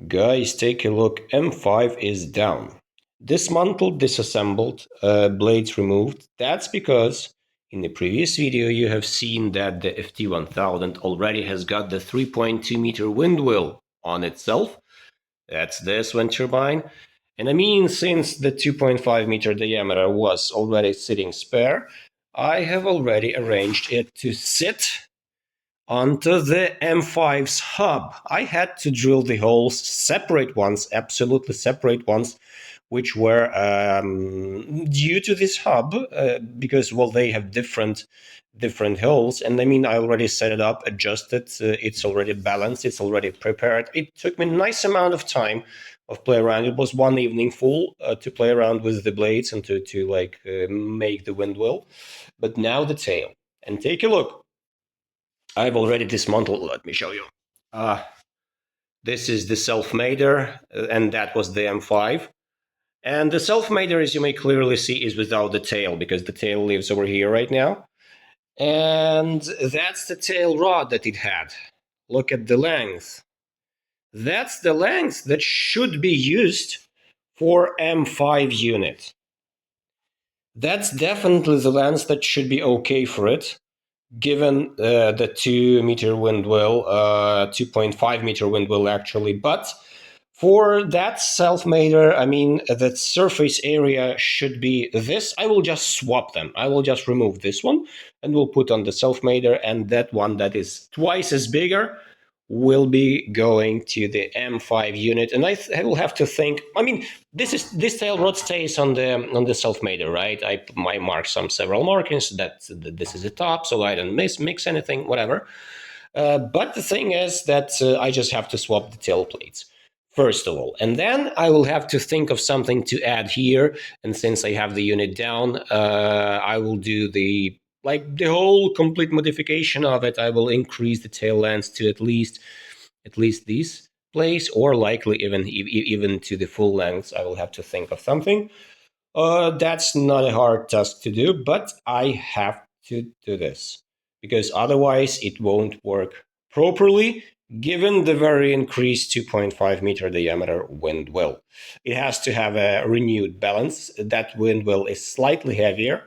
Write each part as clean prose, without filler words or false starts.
Guys, take a look. M5 is down. Dismantled, disassembled, blades removed. That's because in the previous video you have seen that the FT1000 already has got the 3.2 meter wind wheel on itself. That's this wind turbine. And I mean, since the 2.5 meter diameter was already sitting spare, I have already arranged it to sit onto the M5's hub. I had to drill the holes, separate ones, absolutely separate ones, which were due to this hub because well they have different holes, and I mean I already set it up, adjusted, it's already balanced, it's already prepared. It took me a nice amount of time of play around. It was one evening full to play around with the blades and to make the wind wheel. But now the tail, and take a look. I've already dismantled. Let me show you. Uh, this is the self-mader, and that was the M5. And the self-mader, as you may clearly see, is without the tail, because the tail lives over here right now. And that's the tail rod that it had. Look at the length. That's the length that should be used for M5 unit. That's definitely the length that should be okay for it, given the 2 meter wind wheel, 2.5 meter wind wheel actually. But for that self-mader, I mean, the surface area should be this. I will just swap them. I will just remove this one and we'll put on the self-mader, and that one that is twice as bigger will be going to the M5 unit. And I will have to think. I mean, this tail rod stays on the self-mader, right? I mark several markings that this is the top, so I don't mix anything, whatever. But the thing is that I just have to swap the tail plates first of all, and then I will have to think of something to add here. And since I have the unit down, I will do the whole complete modification of it. I will increase the tail length to at least this place, or likely even to the full length. I will have to think of something. That's not a hard task to do, but I have to do this because otherwise it won't work properly given the very increased 2.5 meter diameter wind wheel. It has to have a renewed balance. That wind wheel is slightly heavier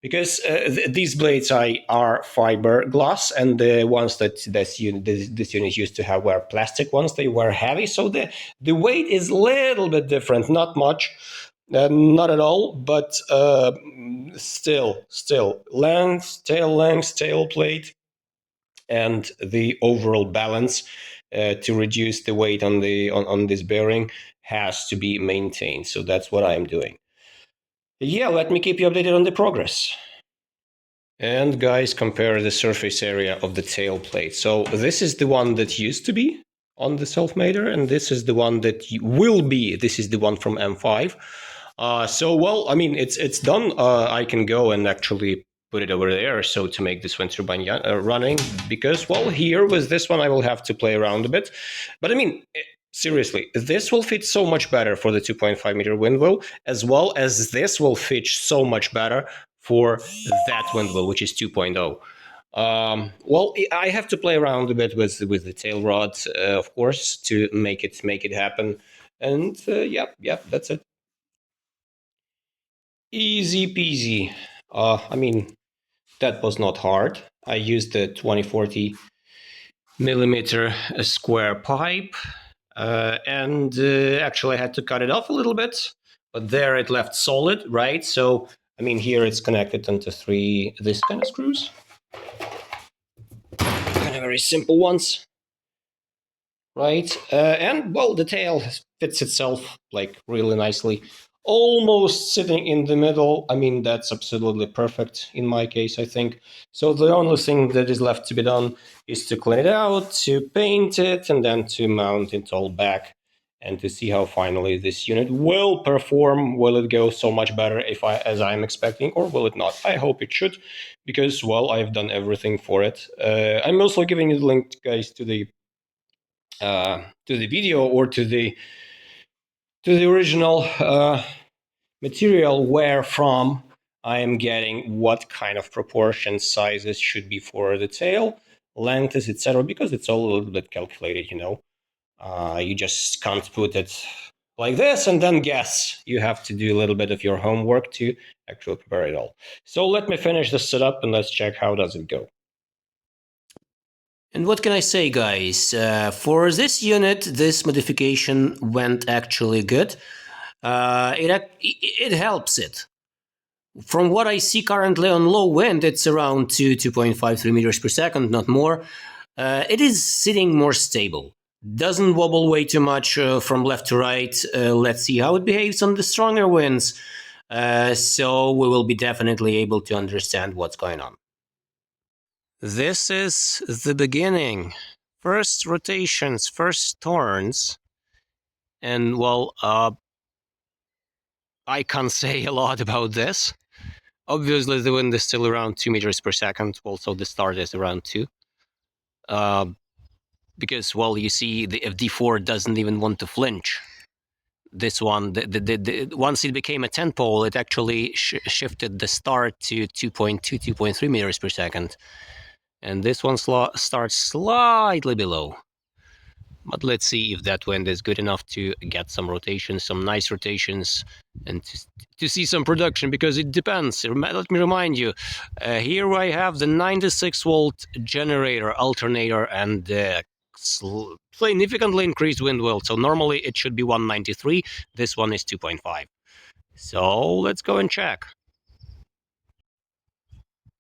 because these blades are fiberglass, and the ones that this unit used to have were plastic ones. They were heavy, so the weight is a little bit different, not much. Not at all, but still, length, tail plate, and the overall balance to reduce the weight on this bearing has to be maintained. So that's what I'm doing. Yeah, let me keep you updated on the progress. And guys, compare the surface area of the tail plate. So this is the one that used to be on the self-mader, and this is the one that will be. This is the one from M5. So well, I mean, it's done. I can go and actually put it over there. So to make this wind turbine running, because well, here with this one, I will have to play around a bit. But I mean, seriously, this will fit so much better for the 2.5 meter wind wheel, as well as this will fit so much better for that wind wheel, which is 2.0. Well, I have to play around a bit with the tail rod, of course, to make it happen. And yeah, that's it. Easy peasy. I mean, that was not hard. I used the 2040 millimeter square pipe, and actually I had to cut it off a little bit, but there it left solid, right? So I mean, here it's connected into three this kind of screws, kind of very simple ones, right? And well, the tail fits itself like really nicely, almost sitting in the middle. I mean, that's absolutely perfect in my case, I think. So the only thing that is left to be done is to clean it out, to paint it, and then to mount it all back, and to see how finally this unit will perform. Will it go so much better as I'm expecting, or will it not? I hope it should, because well, I've done everything for it. I'm also giving you the link, guys, to the video, or to the original material where from I am getting what kind of proportions, sizes should be for the tail, lengths, etc. Because it's all a little bit calculated, You just can't put it like this and then guess. You have to do a little bit of your homework to actually prepare it all. So let me finish the setup and let's check how does it go. And what can I say, guys? For this unit, this modification went actually good. It helps it. From what I see currently on low wind, it's around 2.53 meters per second, not more. It is sitting more stable. Doesn't wobble way too much from left to right. Let's see how it behaves on the stronger winds. So we will be definitely able to understand what's going on. This is the beginning. First rotations, first turns. And well, I can't say a lot about this. Obviously, the wind is still around 2 meters per second. Also, the start is around 2. Because, well, you see, the FD4 doesn't even want to flinch. This one, once it became a 10 pole, it actually shifted the start to 2.2, 2.3 meters per second. And this one starts slightly below. But let's see if that wind is good enough to get some rotations, some nice rotations, and to see some production, because it depends. Let me remind you, here I have the 96-volt generator, alternator, and significantly increased wind wheel. So normally it should be 193. This one is 2.5. So let's go and check.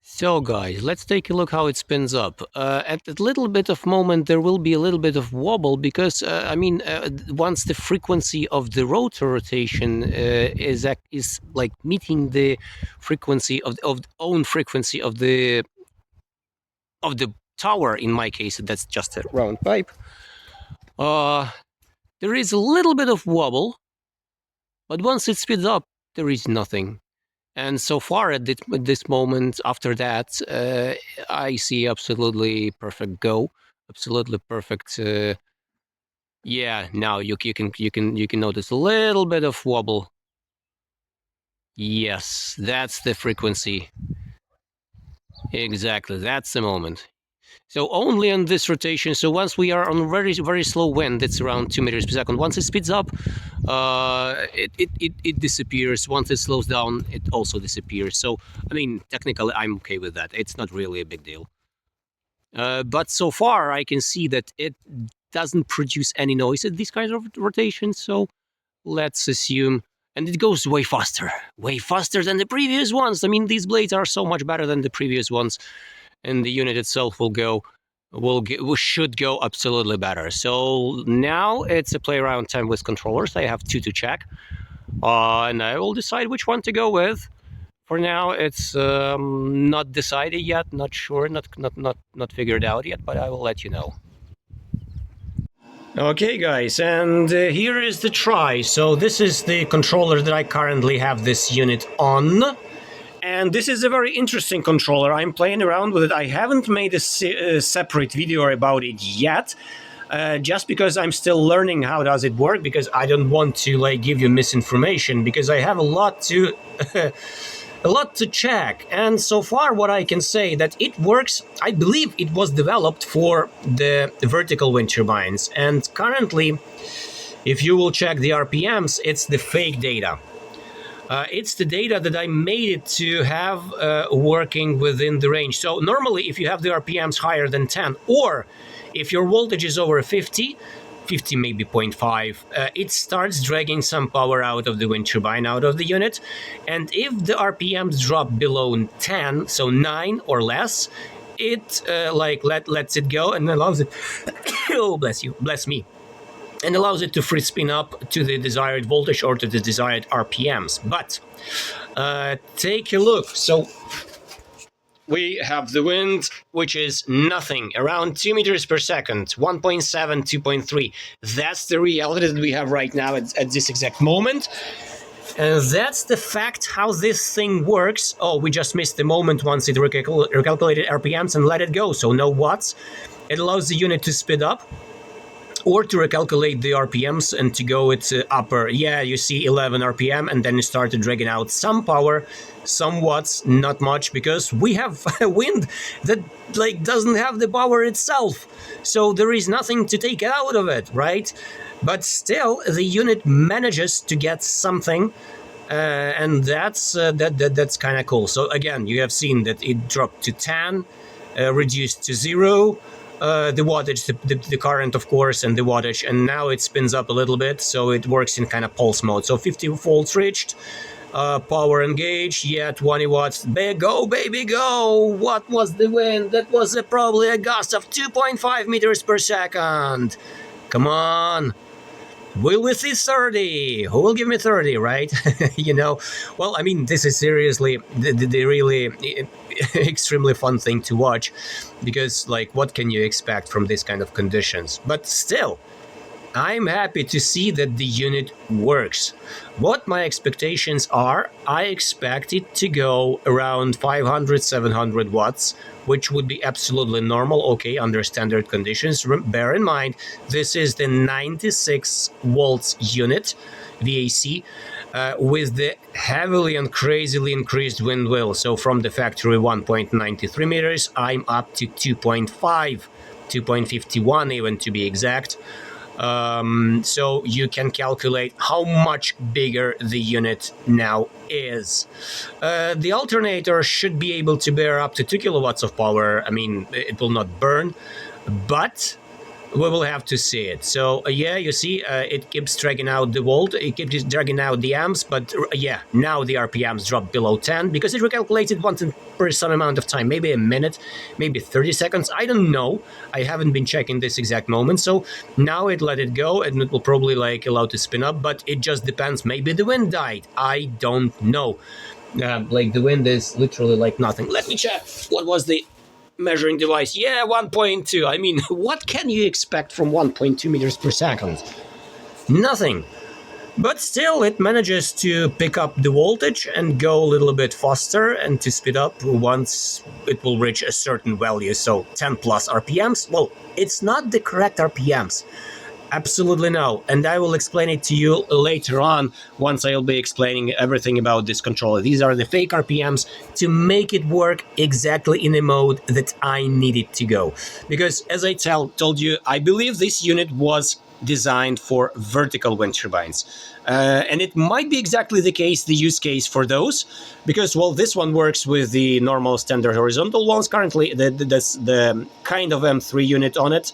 So guys, let's take a look how it spins up. At a little bit of moment, there will be a little bit of wobble because, once the frequency of the rotor rotation is like meeting the frequency of own frequency of the tower, in my case, that's just a round pipe. There is a little bit of wobble, but once it speeds up, there is nothing. And so far at this moment, after that, I see absolutely perfect go, absolutely perfect. Yeah, now you can notice a little bit of wobble. Yes, that's the frequency. Exactly, that's the moment. So only on this rotation. So once we are on very, very slow wind, it's around 2 meters per second. Once it speeds up, it disappears. Once it slows down, it also disappears. So, I mean, technically, I'm okay with that. It's not really a big deal. But so far, I can see that it doesn't produce any noise at these kinds of rotations. So let's assume, and it goes way faster than the previous ones. I mean, these blades are so much better than the previous ones. And the unit itself should go absolutely better. So now it's a play around time with controllers. I have 2 to check, and I will decide which one to go with. For now, it's not decided yet, not sure, not figured out yet, but I will let you know. Okay, guys, and here is the try. So this is the controller that I currently have this unit on. And this is a very interesting controller. I'm playing around with it. I haven't made a separate video about it yet, just because I'm still learning how does it work, because I don't want to give you misinformation, because I have a lot to a lot to check. And so far what I can say that it works. I believe it was developed for the vertical wind turbines, and currently, if you will check the RPMs, it's the fake data. It's the data that I made it to have working within the range. So normally, if you have the RPMs higher than 10, or if your voltage is over 50 maybe 0.5, it starts dragging some power out of the wind turbine, out of the unit. And if the RPMs drop below 10, so 9 or less, it lets it go and allows it. Oh, bless me. And allows it to free spin up to the desired voltage or to the desired RPMs. But take a look. So we have the wind, which is nothing, around 2 meters per second, 1.7, 2.3. That's the reality that we have right now at this exact moment. And that's the fact how this thing works. Oh, we just missed the moment once it recalculated RPMs and let it go. So no watts. It allows the unit to speed up. or to recalculate the RPMs and to go at upper, yeah, you see 11 RPM, and then you started dragging out some power, some watts, not much, because we have a wind that like doesn't have the power itself, so there is nothing to take out of it, right? But still, the unit manages to get something, and that's kind of cool. So again, you have seen that it dropped to 10, reduced to 0. The wattage, the current, of course, and the wattage, and now it spins up a little bit, so it works in kind of pulse mode. So 50 volts reached, power engaged, yeah, 20 watts. Go, baby, go! What was the wind? That was probably a gust of 2.5 meters per second. Come on. Will we see 30? Who will give me 30, right? You know, well, I mean, this is seriously the really extremely fun thing to watch, because, like, what can you expect from this kind of conditions? But still, I'm happy to see that the unit works. What my expectations are, I expect it to go around 500, 700 watts, which would be absolutely normal, okay, under standard conditions. Bear in mind, this is the 96 volts unit, VAC, with the heavily and crazily increased wind wheel. So from the factory 1.93 meters, I'm up to 2.5, 2.51 even to be exact. So you can calculate how much bigger the unit now is. The alternator should be able to bear up to 2 kilowatts of power. I mean, it will not burn, but we will have to see it. So yeah, you see, it keeps dragging out the volt, it keeps dragging out the amps, but yeah, now the RPMs drop below 10 because it recalculated once per some amount of time, maybe a minute, maybe 30 seconds, I don't know. I haven't been checking this exact moment, so now it let it go, and it will probably like allow to spin up, but it just depends. Maybe the wind died, I don't know. Like the wind is literally like nothing. Let me check. What was the measuring device? Yeah, 1.2. I mean, what can you expect from 1.2 meters per second? Nothing. But still, it manages to pick up the voltage and go a little bit faster and to speed up once it will reach a certain value. So 10 plus RPMs. Well, it's not the correct RPMs. Absolutely no. And I will explain it to you later on once I'll be explaining everything about this controller. These are the fake RPMs to make it work exactly in the mode that I need it to go. Because as I told you, I believe this unit was designed for vertical wind turbines. And it might be exactly the case, the use case for those, because, well, this one works with the normal standard horizontal ones currently. That's the kind of M3 unit on it.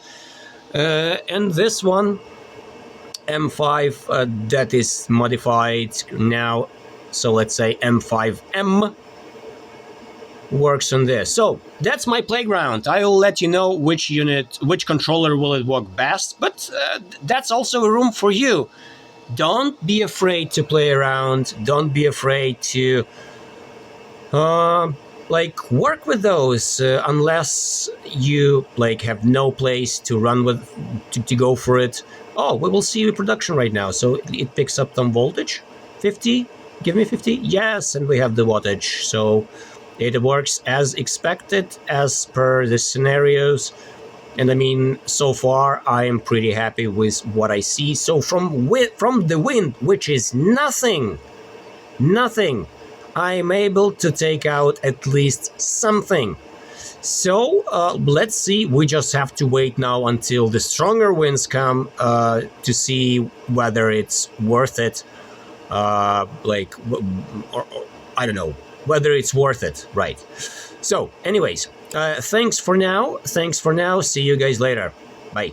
And this one, M5, that is modified now, so let's say M5M works on this. So that's my playground. I will let you know which unit, which controller will it work best, but that's also a room for you. Don't be afraid to play around. Don't be afraid to like work with those unless you like have no place to run with to go for it. Oh, we will see the production right now. So it picks up some voltage. 50, give me 50. Yes, and we have the wattage. So it works as expected, as per the scenarios. And I mean, so far I am pretty happy with what I see. So from the wind, which is nothing, I'm able to take out at least something. So let's see. We just have to wait now until the stronger winds come to see whether it's worth it. Like, or I don't know whether it's worth it, right? So, anyways, thanks for now. See you guys later. Bye.